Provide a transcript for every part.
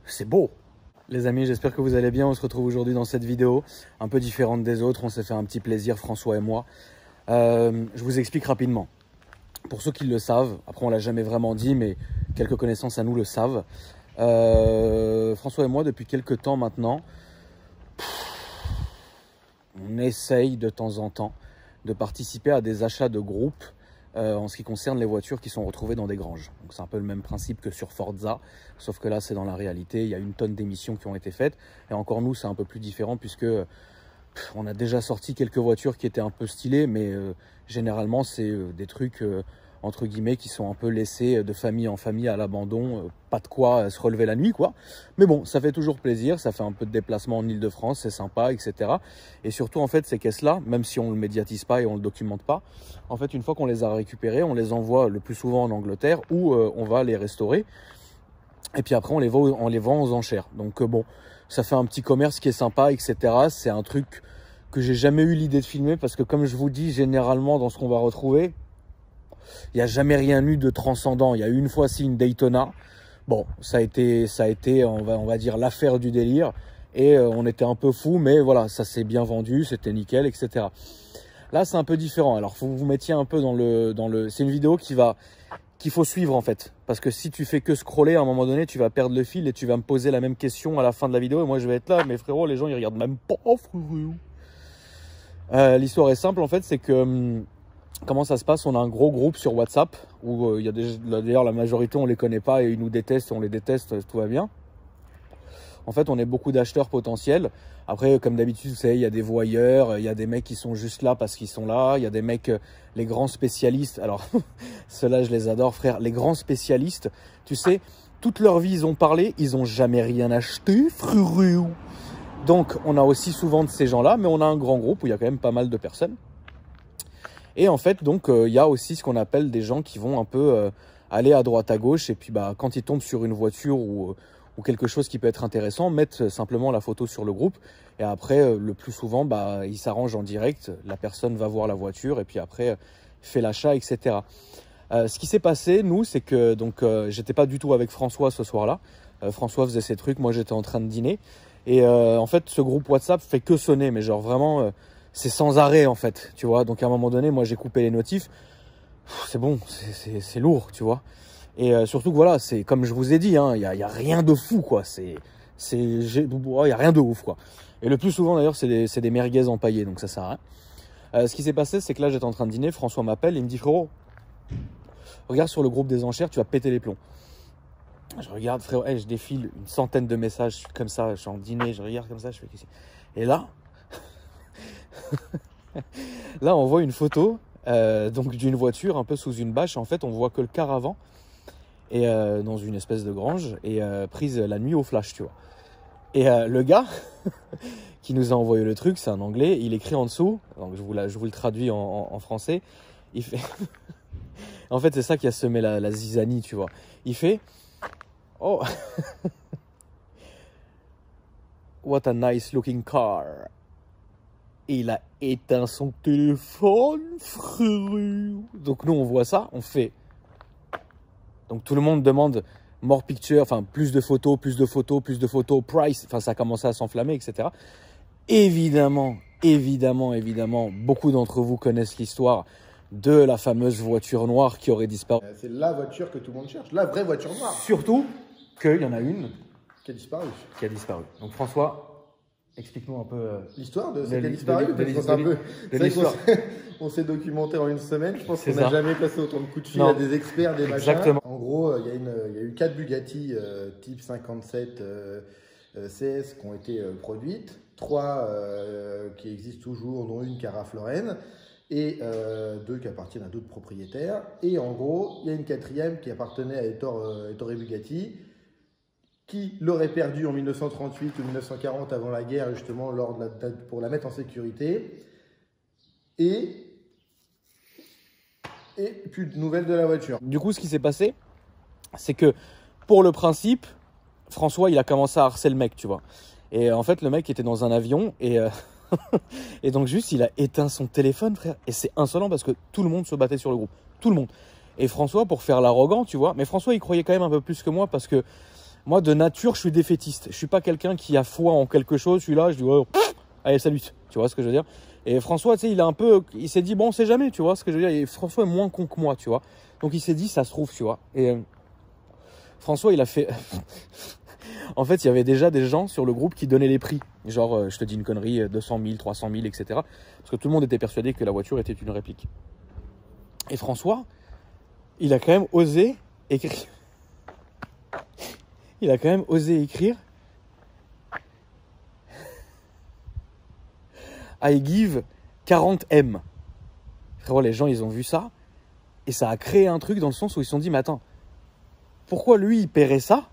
C'est beau. Les amis, j'espère que vous allez bien. On se retrouve aujourd'hui dans cette vidéo un peu différente des autres. On s'est fait un petit plaisir, François et moi. Je vous explique rapidement. Pour ceux qui le savent, après on l'a jamais vraiment dit, mais quelques connaissances à nous le savent. François et moi, depuis quelques temps maintenant, on essaye de temps en temps de participer à des achats de groupe en ce qui concerne les voitures qui sont retrouvées dans des granges. Donc c'est un peu le même principe que sur Forza, sauf que là c'est dans la réalité, il y a une tonne d'émissions qui ont été faites. Et encore nous, c'est un peu plus différent puisque on a déjà sorti quelques voitures qui étaient un peu stylées, mais généralement c'est des trucs entre guillemets qui sont un peu laissés de famille en famille à l'abandon, pas de quoi se relever la nuit quoi. Mais bon, ça fait toujours plaisir, ça fait un peu de déplacement en Ile-de-France, c'est sympa, etc. Et surtout en fait ces caisses-là, même si on ne le médiatise pas et on ne le documente pas, en fait une fois qu'on les a récupérées, on les envoie le plus souvent en Angleterre où on va les restaurer. Et puis après on les vend aux enchères. Donc bon, ça fait un petit commerce qui est sympa, etc. C'est un truc que j'ai jamais eu l'idée de filmer parce que comme je vous dis, généralement dans ce qu'on va retrouver, il n'y a jamais rien eu de transcendant. Il y a eu une fois une Daytona. Bon, ça a été on va dire l'affaire du délire. Et on était un peu fous, mais voilà, ça s'est bien vendu, c'était nickel, etc. Là, c'est un peu différent. Alors, faut que vous mettiez un peu dans le. C'est une vidéo qu'il faut suivre en fait. Parce que si tu fais que scroller, à un moment donné, tu vas perdre le fil et tu vas me poser la même question à la fin de la vidéo. Et moi, je vais être là, mais frérot, les gens, ils regardent même pas, frérot. L'histoire est simple en fait, c'est que. Comment ça se passe? On a un gros groupe sur WhatsApp où il y a d'ailleurs la majorité on les connaît pas et ils nous détestent, on les déteste, tout va bien. En fait, on est beaucoup d'acheteurs potentiels. Après, comme d'habitude, vous savez, il y a des voyeurs, il y a des mecs qui sont juste là parce qu'ils sont là, il y a des mecs, les grands spécialistes. Alors, ceux-là, je les adore, frère. Les grands spécialistes, tu sais, toute leur vie, ils ont parlé, ils ont jamais rien acheté, frérot. Donc, on a aussi souvent de ces gens-là, mais on a un grand groupe où il y a quand même pas mal de personnes. Et en fait, donc, il y a aussi ce qu'on appelle des gens qui vont un peu aller à droite à gauche. Et puis, bah, quand ils tombent sur une voiture ou quelque chose qui peut être intéressant, mettent simplement la photo sur le groupe. Et après, le plus souvent, bah, ils s'arrangent en direct. La personne va voir la voiture et puis après, fait l'achat, etc. Ce qui s'est passé, nous, c'est que donc, j'étais pas du tout avec François ce soir-là. François faisait ses trucs, moi, j'étais en train de dîner. Et en fait, ce groupe WhatsApp fait que sonner, mais genre vraiment... c'est sans arrêt en fait, tu vois. Donc à un moment donné, moi j'ai coupé les notifs. C'est bon, c'est lourd, tu vois. Et surtout que voilà, c'est comme je vous ai dit, hein, y a rien de fou quoi. Il y a rien de ouf quoi. Et le plus souvent d'ailleurs, c'est des merguez empaillées, donc ça sert à rien. Ce qui s'est passé, c'est que là j'étais en train de dîner, François m'appelle, il me dit frérot, regarde sur le groupe des enchères, tu vas péter les plombs. Je regarde frérot, je défile une centaine de messages, je suis comme ça, je suis en dîner, je regarde comme ça, je fais qu'est-ce que c'est. Et là. Là, on voit une photo donc d'une voiture un peu sous une bâche. En fait, on voit que le quart avant est dans une espèce de grange et prise la nuit au flash, tu vois. Et le gars qui nous a envoyé le truc, c'est un Anglais. Il écrit en dessous, donc je vous le traduis en français. Il fait, en fait, c'est ça qui a semé la zizanie, tu vois. Il fait, oh, what a nice looking car. Et il a éteint son téléphone, frérot. Donc nous, on voit ça, on fait... Donc tout le monde demande more picture, enfin plus de photos, price. Enfin, ça a commencé à s'enflammer, etc. Évidemment, beaucoup d'entre vous connaissent l'histoire de la fameuse voiture noire qui aurait disparu. C'est la voiture que tout le monde cherche, la vraie voiture noire. Surtout qu'il y en a une qui a disparu. Donc François... explique-nous un peu l'histoire de cette disparue. On s'est documenté en une semaine. Je pense qu'on n'a jamais passé autant de coups de fil à des experts, des machins. Exactement. En gros, il y a eu 4 Bugatti type 57 CS qui ont été produites. 3 qui existent toujours, dont une Cara Florène. Et 2 qui appartiennent à d'autres propriétaires. Et en gros, il y a une 4e qui appartenait à Ettore Bugatti, qui l'aurait perdu en 1938 ou 1940 avant la guerre, justement, pour la mettre en sécurité. Et plus de nouvelles de la voiture. Du coup, ce qui s'est passé, c'est que pour le principe, François, il a commencé à harceler le mec, tu vois. Et en fait, le mec était dans un avion et, et donc juste, il a éteint son téléphone, frère. Et c'est insolent parce que tout le monde se battait sur le groupe. Tout le monde. Et François, pour faire l'arrogant, tu vois, mais François, il croyait quand même un peu plus que moi parce que moi, de nature, je suis défaitiste. Je suis pas quelqu'un qui a foi en quelque chose. Je suis là, je dis, ouais, allez, salut. Tu vois ce que je veux dire? Et François, tu sais, il s'est dit, bon, on sait jamais, tu vois ce que je veux dire? Et François est moins con que moi, tu vois. Donc, il s'est dit, ça se trouve, tu vois. Et François, il a fait. En fait, il y avait déjà des gens sur le groupe qui donnaient les prix. Genre, je te dis une connerie, 200 000, 300 000, etc. Parce que tout le monde était persuadé que la voiture était une réplique. Et François, il a quand même osé écrire. Il a quand même osé écrire I give 40 M. Frérot, les gens, ils ont vu ça. Et ça a créé un truc dans le sens où ils se sont dit, mais attends, pourquoi lui, il paierait ça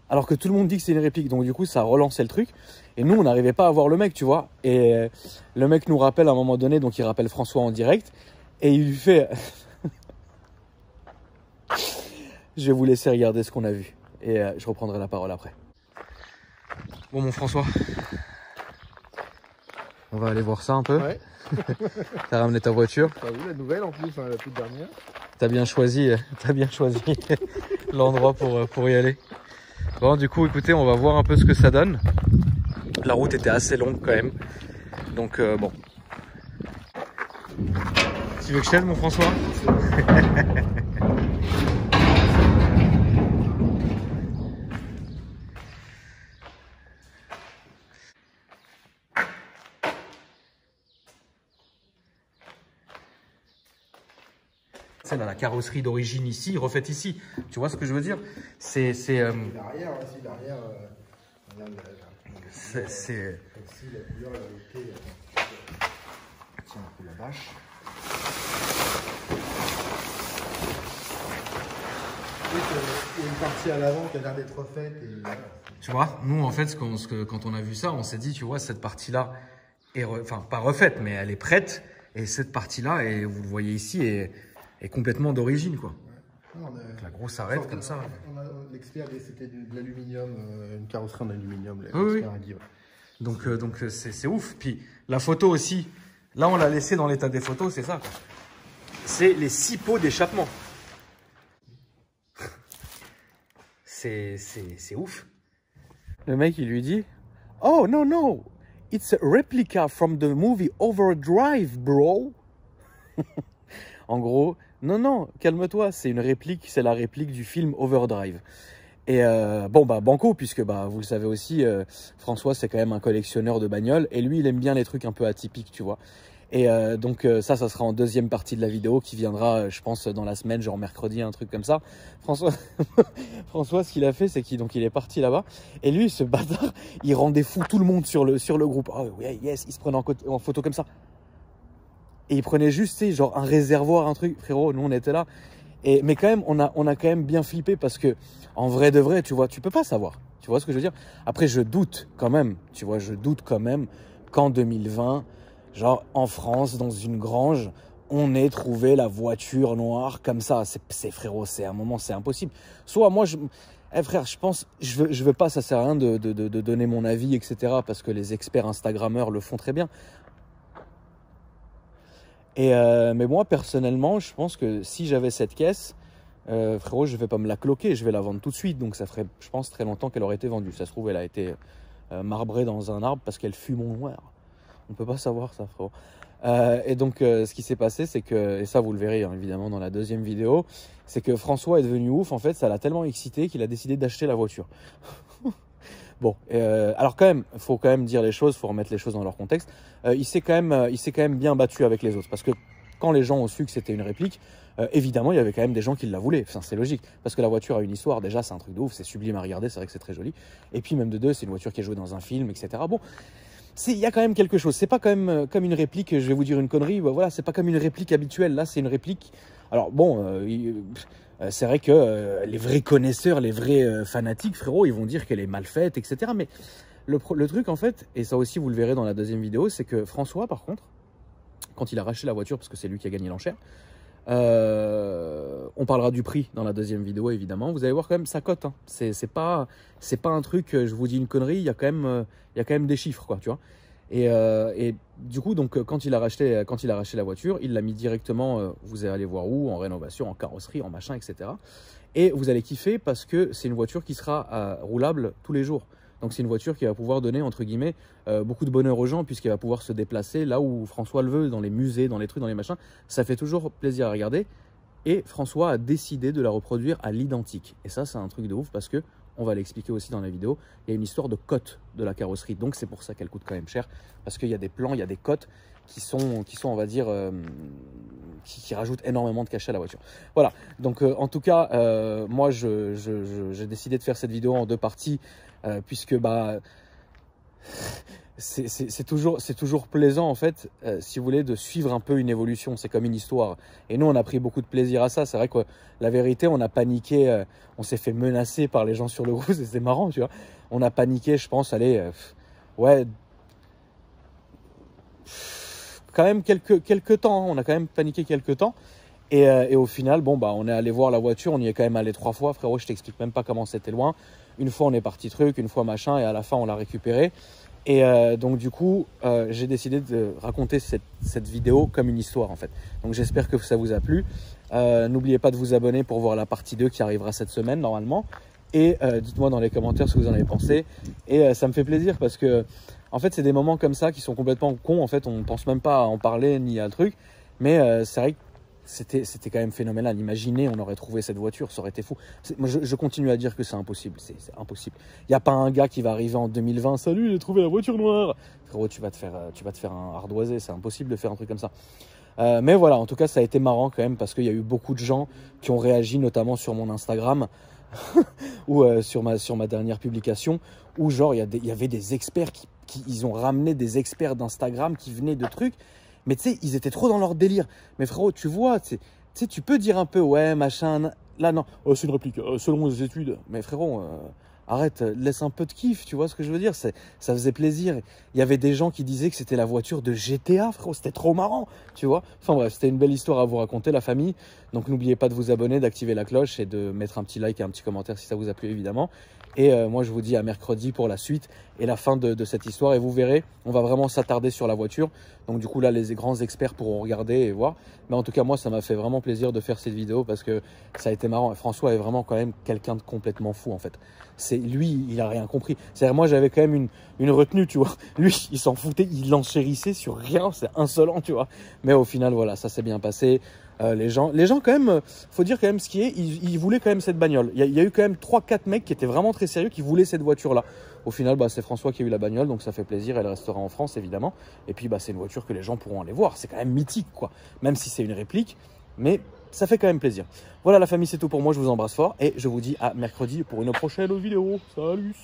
alors que tout le monde dit que c'est une réplique? Donc du coup, ça a relancé le truc. Et nous, on n'arrivait pas à voir le mec, tu vois. Et le mec nous rappelle à un moment donné, donc il rappelle François en direct. Et il lui fait... Je vais vous laisser regarder ce qu'on a vu. Et je reprendrai la parole après. Bon, mon François, on va aller voir ça un peu. Ouais. T'as ramené ta voiture. T'as vu la nouvelle en plus, hein, la toute dernière. T'as bien choisi l'endroit pour y aller. Bon, du coup, écoutez, on va voir un peu ce que ça donne. La route était assez longue quand même. Donc, bon. Tu veux que je t'aide, mon François? La carrosserie d'origine ici, refaite ici. Tu vois ce que je veux dire? C'est L'arrière aussi, l'arrière. C'est... Aussi, la couleur, la beauté. Tiens, un peu la bâche. Il y a une partie à l'avant qui a l'air d'être refaite. Et... Tu vois, nous, en fait, quand on a vu ça, on s'est dit, tu vois, cette partie-là est, enfin, pas refaite, mais elle est prête. Et cette partie-là, et vous le voyez ici, est complètement d'origine, quoi. Ouais. La grosse arête comme ça. L'expert, c'était de l'aluminium, une carrosserie en aluminium. Oui. Donc c'est ouf. Puis la photo aussi, là on l'a laissé dans l'état des photos, c'est ça. C'est les 6 pots d'échappement. C'est ouf. Le mec il lui dit, oh no, it's a replica from the movie Overdrive, bro. En gros, non, calme-toi, c'est une réplique, c'est la réplique du film Overdrive. Et bon, bah, banco, puisque bah, vous le savez aussi, François, c'est quand même un collectionneur de bagnoles. Et lui, il aime bien les trucs un peu atypiques, tu vois. Et donc, ça sera en deuxième partie de la vidéo qui viendra, je pense, dans la semaine, genre mercredi, un truc comme ça. François, François ce qu'il a fait, c'est qu'il est parti là-bas. Et lui, ce bâtard, il rendait fou tout le monde sur le groupe. Oh, yeah, yes, il se prenait en photo comme ça. Et il prenait juste, tu sais, genre un réservoir, un truc. Frérot, nous, on était là. Mais quand même, on a quand même bien flippé parce que, en vrai de vrai, tu vois, tu peux pas savoir. Tu vois ce que je veux dire? Après, je doute quand même, tu vois, qu'en 2020, genre en France, dans une grange, on ait trouvé la voiture noire comme ça. C'est frérot, c'est un moment, c'est impossible. Soit moi, frère, je pense, je veux pas, ça sert à rien de donner mon avis, etc. parce que les experts Instagrammeurs le font très bien. Mais moi, personnellement, je pense que si j'avais cette caisse, frérot, je vais pas me la cloquer, je vais la vendre tout de suite. Donc ça ferait, je pense, très longtemps qu'elle aurait été vendue. Ça se trouve, elle a été marbrée dans un arbre parce qu'elle fume au noir. On peut pas savoir ça, frérot. Et donc, ce qui s'est passé, c'est que, et ça vous le verrez hein, évidemment dans la deuxième vidéo, c'est que François est devenu ouf. En fait, ça l'a tellement excité qu'il a décidé d'acheter la voiture. Bon, alors quand même, il faut quand même dire les choses, il faut remettre les choses dans leur contexte. Il s'est quand même bien battu avec les autres, parce que quand les gens ont su que c'était une réplique, évidemment, il y avait quand même des gens qui la voulaient. Enfin, c'est logique, parce que la voiture a une histoire. Déjà, c'est un truc de ouf, c'est sublime à regarder, c'est vrai que c'est très joli. Et puis même de deux, c'est une voiture qui est jouée dans un film, etc. Bon, il y a quand même quelque chose. C'est pas quand même comme une réplique. Je vais vous dire une connerie. Bah, voilà, c'est pas comme une réplique habituelle. Là, c'est une réplique. Alors bon. C'est vrai que les vrais connaisseurs, les vrais fanatiques, frérot, ils vont dire qu'elle est mal faite, etc. Mais le truc, en fait, et ça aussi, vous le verrez dans la deuxième vidéo, c'est que François, par contre, quand il a racheté la voiture, parce que c'est lui qui a gagné l'enchère, on parlera du prix dans la deuxième vidéo, évidemment. Vous allez voir quand même sa cote. Hein. C'est pas un truc, je vous dis une connerie, il y a quand même des chiffres, quoi, tu vois. Et du coup, donc, quand il a racheté la voiture, il l'a mis directement, vous allez voir où, en rénovation, en carrosserie, en machin, etc. Et vous allez kiffer parce que c'est une voiture qui sera roulable tous les jours. Donc c'est une voiture qui va pouvoir donner, entre guillemets, beaucoup de bonheur aux gens puisqu'elle va pouvoir se déplacer là où François le veut, dans les musées, dans les trucs, dans les machins. Ça fait toujours plaisir à regarder. Et François a décidé de la reproduire à l'identique. Et ça, c'est un truc de ouf parce que, on va l'expliquer aussi dans la vidéo, il y a une histoire de cote de la carrosserie. Donc c'est pour ça qu'elle coûte quand même cher. Parce qu'il y a des plans, il y a des cotes qui sont on va dire, qui rajoutent énormément de cachet à la voiture. Voilà, donc en tout cas, moi j'ai décidé de faire cette vidéo en 2 parties, puisque bah, c'est toujours plaisant en fait, si vous voulez, de suivre un peu une évolution. C'est comme une histoire. Et nous, on a pris beaucoup de plaisir à ça. C'est vrai que la vérité, on a paniqué, on s'est fait menacer par les gens sur le route. C'était marrant, tu vois. On a paniqué, je pense, allez, ouais, quand même quelques temps. On a quand même paniqué quelques temps. Et au final, bon, bah, on est allé voir la voiture. On y est quand même allé 3 fois. Frérot, je t'explique même pas comment c'était loin. Une fois, on est parti truc, une fois machin, et à la fin, on l'a récupéré. Et donc du coup, j'ai décidé de raconter cette vidéo comme une histoire en fait. Donc j'espère que ça vous a plu. N'oubliez pas de vous abonner pour voir la partie 2 qui arrivera cette semaine normalement. Et dites-moi dans les commentaires ce que vous en avez pensé. Et ça me fait plaisir parce que en fait c'est des moments comme ça qui sont complètement cons. En fait on ne pense même pas à en parler ni à un truc. Mais c'est vrai que c'était quand même phénoménal. Imaginez, on aurait trouvé cette voiture, ça aurait été fou. Moi, je continue à dire que c'est impossible. C'est impossible. Il n'y a pas un gars qui va arriver en 2020. Salut, j'ai trouvé la voiture noire. Frérot, tu vas te faire un ardoisé. C'est impossible de faire un truc comme ça. Mais voilà, en tout cas, ça a été marrant quand même parce qu'il y a eu beaucoup de gens qui ont réagi, notamment sur mon Instagram ou sur ma dernière publication, où genre il y avait des experts ils ont ramené des experts d'Instagram qui venaient de trucs. Mais tu sais, ils étaient trop dans leur délire. Mais frérot, tu vois, tu sais, tu peux dire un peu, ouais, machin, là, non, oh, c'est une réplique, selon les études. Mais frérot, arrête, laisse un peu de kiff, tu vois ce que je veux dire? Ça faisait plaisir. Il y avait des gens qui disaient que c'était la voiture de GTA, frérot, c'était trop marrant, tu vois? Enfin bref, c'était une belle histoire à vous raconter, la famille. Donc n'oubliez pas de vous abonner, d'activer la cloche et de mettre un petit like et un petit commentaire si ça vous a plu, évidemment. Et moi, je vous dis à mercredi pour la suite et la fin de cette histoire. Et vous verrez, on va vraiment s'attarder sur la voiture. Donc du coup, là, les grands experts pourront regarder et voir. Mais en tout cas, moi, ça m'a fait vraiment plaisir de faire cette vidéo parce que ça a été marrant. Et François est vraiment quand même quelqu'un de complètement fou, en fait. Lui, il a rien compris. C'est-à-dire, moi, j'avais quand même une retenue, tu vois. Lui, il s'en foutait, il l'enchérissait sur rien. C'est insolent, tu vois. Mais au final, voilà, ça s'est bien passé. Les gens quand même, faut dire quand même ce qui est, ils voulaient quand même cette bagnole. Il y a eu quand même 3-4 mecs qui étaient vraiment très sérieux, qui voulaient cette voiture-là. Au final, bah, c'est François qui a eu la bagnole, donc ça fait plaisir. Elle restera en France, évidemment. Et puis, bah, c'est une voiture que les gens pourront aller voir. C'est quand même mythique, quoi. Même si c'est une réplique, mais ça fait quand même plaisir. Voilà, la famille, c'est tout pour moi. Je vous embrasse fort et je vous dis à mercredi pour une prochaine vidéo. Salut!